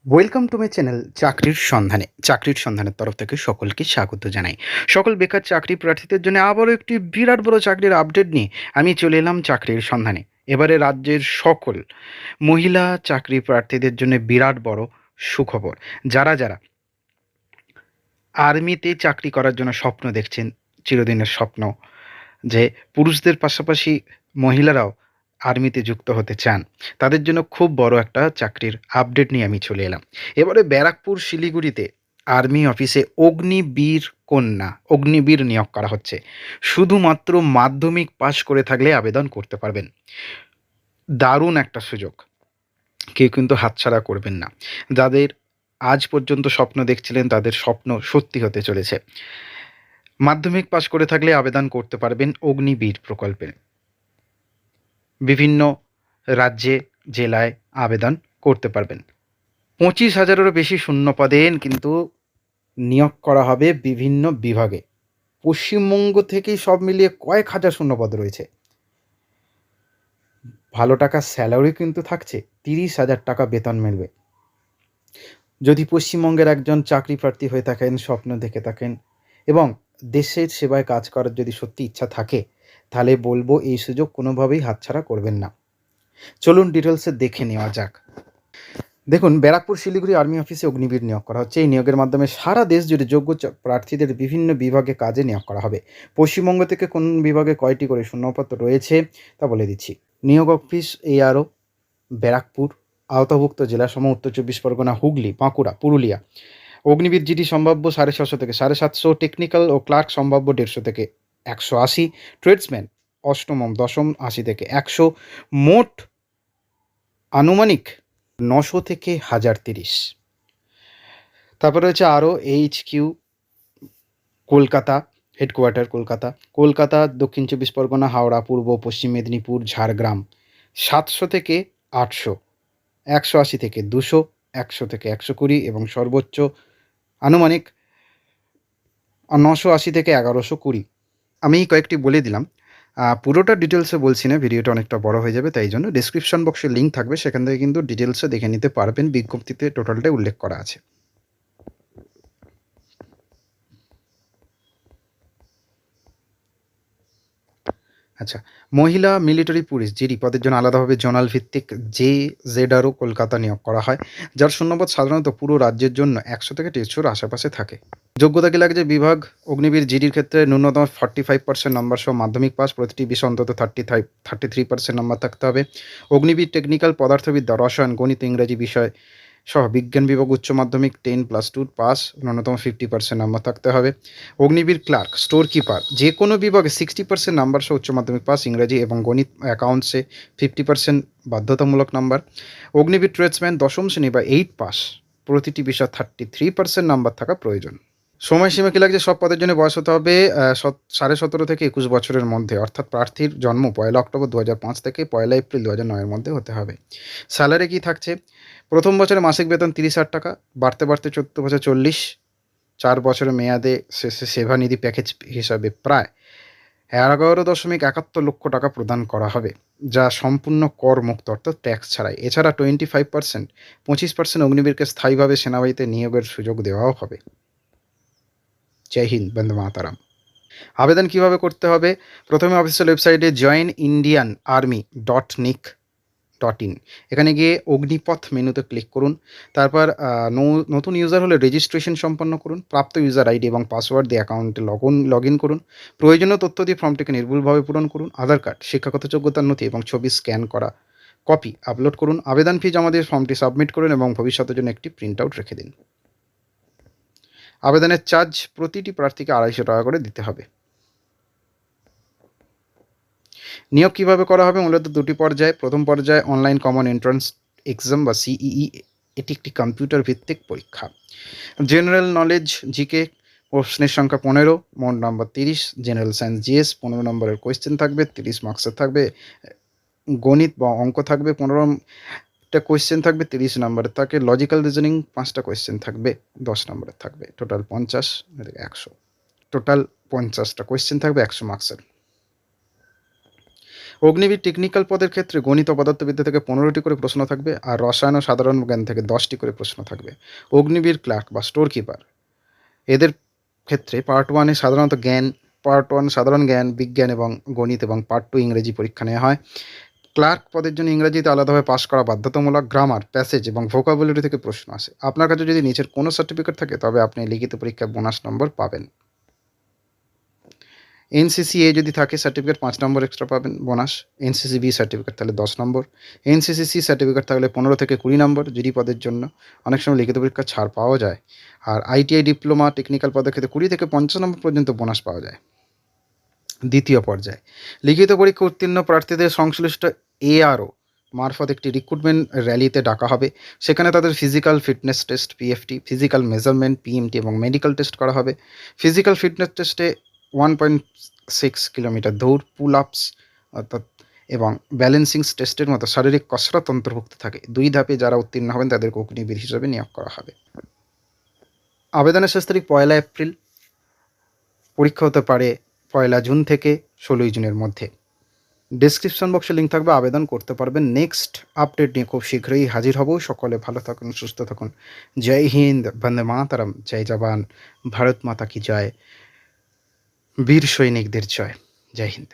Welcome to my channel চাকরির সন্ধানের তরফ থেকে সকলকে স্বাগত জানাই। সকল বেকার চাকরি প্রার্থীদের জন্য আবারও একটি বিরাট বড় চাকরির আপডেট নিয়ে আমি চলে এলাম চাকরির সন্ধানে। এবারে রাজ্যের সকল মহিলা চাকরি প্রার্থীদের জন্য বিরাট বড় সুখবর। যারা আর্মিতে চাকরি করার জন্য স্বপ্ন দেখছেন, চিরদিনের স্বপ্ন যে পুরুষদের পাশাপাশি মহিলারাও আর্মিতে যুক্ত হতে চান, তাদের জন্য খুব বড় একটা চাকরির আপডেট নিয়ে আমি চলে এলাম। এবারে ব্যারাকপুর শিলিগুড়িতে আর্মি অফিসে অগ্নিবীর নিয়োগ করা হচ্ছে। শুধুমাত্র মাধ্যমিক পাশ করে থাকলে আবেদন করতে পারবেন। দারুণ একটা সুযোগ, কেউ কিন্তু হাতছাড়া করবেন না। যাদের আজ পর্যন্ত স্বপ্ন দেখছিলেন তাদের স্বপ্ন সত্যি হতে চলেছে। মাধ্যমিক পাশ করে থাকলে আবেদন করতে পারবেন অগ্নিবীর প্রকল্পে। বিভিন্ন রাজ্যে জেলায় আবেদন করতে পারবেন। 25,000-এরও বেশি শূন্য পদে কিন্তু নিয়োগ করা হবে বিভিন্ন বিভাগে। পশ্চিমবঙ্গ থেকেই সব মিলিয়ে কয়েক হাজার শূন্যপদ রয়েছে। ভালো টাকা স্যালারি কিন্তু থাকছে, 30,000 টাকা বেতন মিলবে। যদি পশ্চিমবঙ্গের একজন চাকরি প্রার্থী হয়ে থাকেন, স্বপ্ন দেখে থাকেন এবং দেশের সেবায় কাজ করার যদি সত্যি ইচ্ছা থাকে, তাহলে বলবো এই সুযোগ কোনোভাবেই হাতছাড়া করবেন না। চলুন ডিটেলসে দেখে নেওয়া যাক। দেখুন, ব্যারাকপুর শিলিগুড়ি আর্মি অফিসে অগ্নিবীর নিয়োগ করা হচ্ছে। এই নিয়োগের মাধ্যমে সারা দেশ জুড়ে যোগ্য প্রার্থীদের বিভিন্ন বিভাগে কাজে নিয়োগ করা হবে। পশ্চিমবঙ্গ থেকে কোন বিভাগে কয়টি করে শূন্যপদ রয়েছে তা বলে দিচ্ছি। নিয়োগ অফিস এআরও ব্যারাকপুর, আওতাভুক্ত জেলাসমূহ উত্তর চব্বিশ পরগনা, হুগলি, বাঁকুড়া, পুরুলিয়া। অগ্নিবীর জিডি সম্ভাব্য 750 থেকে 750, টেকনিক্যাল ও ক্লার্ক সম্ভাব্য 150 থেকে 180, ট্রেডসম্যান অষ্টম দশম 80 থেকে 100, মোট আনুমানিক 900 থেকে 1030। তারপরে রয়েছে আরও HQ কলকাতা, হেডকোয়ার্টার কলকাতা, দক্ষিণ চব্বিশ পরগনা, হাওড়া, পূর্ব পশ্চিম মেদিনীপুর, ঝাড়গ্রাম 700 থেকে 800, 180 থেকে 200, 100 থেকে 120 এবং সর্বোচ্চ আনুমানিক 980 থেকে 1120। আমি কয়েকটি বলে দিলাম। পুরোটা ডিটেলসে বলছি না, ভিডিওটা অনেকটা বড় হয়ে যাবে, তাই জন্য ডিসক্রিপশন বক্সে লিঙ্ক থাকবে, সেখান থেকে কিন্তু ডিটেলসে দেখে নিতে পারবেন। বিজ্ঞপ্তিতে টোটালটাই উল্লেখ করা আছে। আচ্ছা, মহিলা মিলিটারি পুলিশ জিডি পদের জন্য আলাদাভাবে জোনাল ভিত্তিক জেডআরও কলকাতা নিয়োগ করা হয়, যার শূন্যপদ সাধারণত পুরো রাজ্যের জন্য 100 থেকে 150-র আশেপাশে থাকে। যোগ্যতা কি লাগছে? বিভাগ অগ্নিবীর জিডির ক্ষেত্রে ন্যূনতম 45% নম্বর সহ মাধ্যমিক পাস, প্রতিটি বিষয়ে অন্তত 33% নম্বর থাকতে হবে। অগ্নিবীর টেকনিক্যাল পদার্থবিদ্যা, রসায়ন, গণিত, ইংরেজি বিষয় সহ বিজ্ঞান বিভাগ উচ্চ মাধ্যমিক 10+2 পাস, ন্যূনতম 50% নম্বর থাকতে হবে। অগ্নিবীর ক্লার্ক, স্টোর কিপার যে কোনো বিভাগে 60% নাম্বার সহ উচ্চ মাধ্যমিক পাস, ইংরেজি এবং গণিত অ্যাকাউন্টসে 50% বাধ্যতামূলক নাম্বার। অগ্নিবীর ট্রেডসম্যান 10ম শ্রেণী বা 8 পাস, প্রতিটি বিষয় 33% নাম্বার থাকা প্রয়োজন। সময়সীমা কী লাগছে? সব পদের জন্য বয়স হতে হবে 17.5 থেকে 21 বছরের মধ্যে, অর্থাৎ প্রার্থীর জন্ম 1 অক্টোবর 2005 থেকে 1 এপ্রিল 2009-এর মধ্যে হতে হবে। স্যালারি কী থাকছে? প্রথম বছরে মাসিক বেতন 30,000 টাকা, বাড়তে 14 বছর 40, 4 বছরের মেয়াদে শেষে সেবানিধি প্যাকেজ হিসাবে প্রায় 11.71 লক্ষ টাকা প্রদান করা হবে, যা সম্পূর্ণ কর মুক্ত, অর্থাৎ ট্যাক্স ছাড়াই। এছাড়া 25%, 25% অগ্নিবীরকে স্থায়ীভাবে সেনাবাহিনীতে নিয়োগের সুযোগ দেওয়াও হবে। জয় হিন্দ, বন্দে মাতারাম। আবেদন কিভাবে করতে হবে? প্রথমে অফিসিয়াল ওয়েবসাইটে joinindianarmy.nic.in, এখানে গিয়ে অগ্নিপথ মেনুতে ক্লিক করুন। তারপর নতুন ইউজার হলে রেজিস্ট্রেশন সম্পন্ন করুন। প্রাপ্ত ইউজার আইডি এবং পাসওয়ার্ড দিয়ে অ্যাকাউন্টে লগ ইন করুন। প্রয়োজনীয় তথ্য দিয়ে ফর্মটিকে নির্ভুলভাবে পূরণ করুন। আধার কার্ড, শিক্ষাগত যোগ্যতার নথি এবং ছবি স্ক্যান করা কপি আপলোড করুন। আবেদন ফি জমা দিয়ে ফর্মটি সাবমিট করুন এবং ভবিষ্যতের জন্য একটি প্রিন্ট আউট রেখে দিন। আবেদনের চার্জ প্রতিটি প্রার্থীকে 250 টাকা করে দিতে হবে। নিয়োগ কীভাবে করা হবে? মূলত দুটি পর্যায়ে। প্রথম পর্যায়ে অনলাইন কমন এন্ট্রান্স এক্সাম বা সিইই, এটি একটি কম্পিউটার ভিত্তিক পরীক্ষা। জেনারেল নলেজ জিকে প্রশ্নের সংখ্যা 15, মোট নম্বর 30। জেনারেল সায়েন্স জিএস 15 নম্বরের কোয়েশ্চেন থাকবে, 30 মার্কসের থাকবে। গণিত বা অঙ্ক থাকবে, 15টা কোয়েশ্চেন থাকবে, 30 নম্বরের থাকে। লজিক্যাল রিজনিং 5টা কোয়েশ্চেন থাকবে, 10 নম্বরের থাকবে। টোটাল 50 থেকে 100, টোটাল 50টা কোয়েশ্চেন থাকবে 100 মার্কসের। অগ্নিবীর টেকনিক্যাল পদের ক্ষেত্রে গণিত ও পদার্থবিদ্যা থেকে 15টি করে প্রশ্ন থাকবে, আর রসায়ন ও সাধারণ জ্ঞান থেকে 10টি করে প্রশ্ন থাকবে। অগ্নিবীর ক্লার্ক বা স্টোর কিপার, এদের ক্ষেত্রে পার্ট 1 সাধারণত জ্ঞান, পার্ট 1 সাধারণ জ্ঞান, বিজ্ঞান এবং গণিত, এবং পার্ট 2 ইংরেজি পরীক্ষা নেওয়া হয়। ক্লার্ক পদের জন্য ইংরেজিতে আলাদাভাবে পাস করা বাধ্যতামূলক। গ্রামার, প্যাসেজ এবং ভোকাবুলারি থেকে প্রশ্ন আসে। আপনার কাছে যদি নিচের কোনো সার্টিফিকেট থাকে তবে আপনি লিখিত পরীক্ষায় বোনাস নম্বর পাবেন। এনসিসি-এ যদি থাকে সার্টিফিকেট 5 নম্বর এক্সট্রা পাবেন বোনাস। এনসিসি-বি সার্টিফিকেট থাকলে 10 নম্বর। এনসিসি-সি সার্টিফিকেট থাকলে 15 থেকে 20 নম্বর। জিডি পদের জন্য অনেক সময় লিখিত পরীক্ষার ছাড় পাওয়া যায়। আর আইটিআই ডিপ্লোমা টেকনিক্যাল পদের ক্ষেত্রে 20 থেকে 50 নম্বর পর্যন্ত বোনাস পাওয়া যায়। দ্বিতীয় পর্যায়ে লিখিত পরীক্ষা উত্তীর্ণ প্রার্থীদের সংশ্লিষ্ট এআরও মারফত একটি রিক্রুটমেন্ট র্যালিতে ডাকা হবে। সেখানে তাদের physical fitness test PFT, physical measurement PMT এবং মেডিকেল টেস্ট করা হবে। ফিজিক্যাল ফিটনেস টেস্টে 1.6 কিলোমিটার দৌড়, পুল আপস অর্থাৎ এবং ব্যালেন্সিং টেস্টের মতো শারীরিক কসরত অন্তর্ভুক্ত থাকে। 2 ধাপে যারা উত্তীর্ণ হবেন তাদেরকে অগ্নিবীর হিসেবে নিয়োগ করা হবে। আবেদনের শেষ তারিখ 1 এপ্রিল। পরীক্ষা হতে পারে 1 জুন থেকে 16 জুনের মধ্যে। ডেসক্রিপশন বক্সে লিঙ্ক থাকবে, আবেদন করতে পারবেন। নেক্সট আপডেট নিয়ে খুব শীঘ্রই হাজির হব। সকলে ভালো থাকুন, সুস্থ থাকুন। জয় হিন্দ, বন্দে মাতরম, জয় জওয়ান, ভারত মাতা কি জয়, বীর সৈনিকদের জয়। জয় হিন্দ।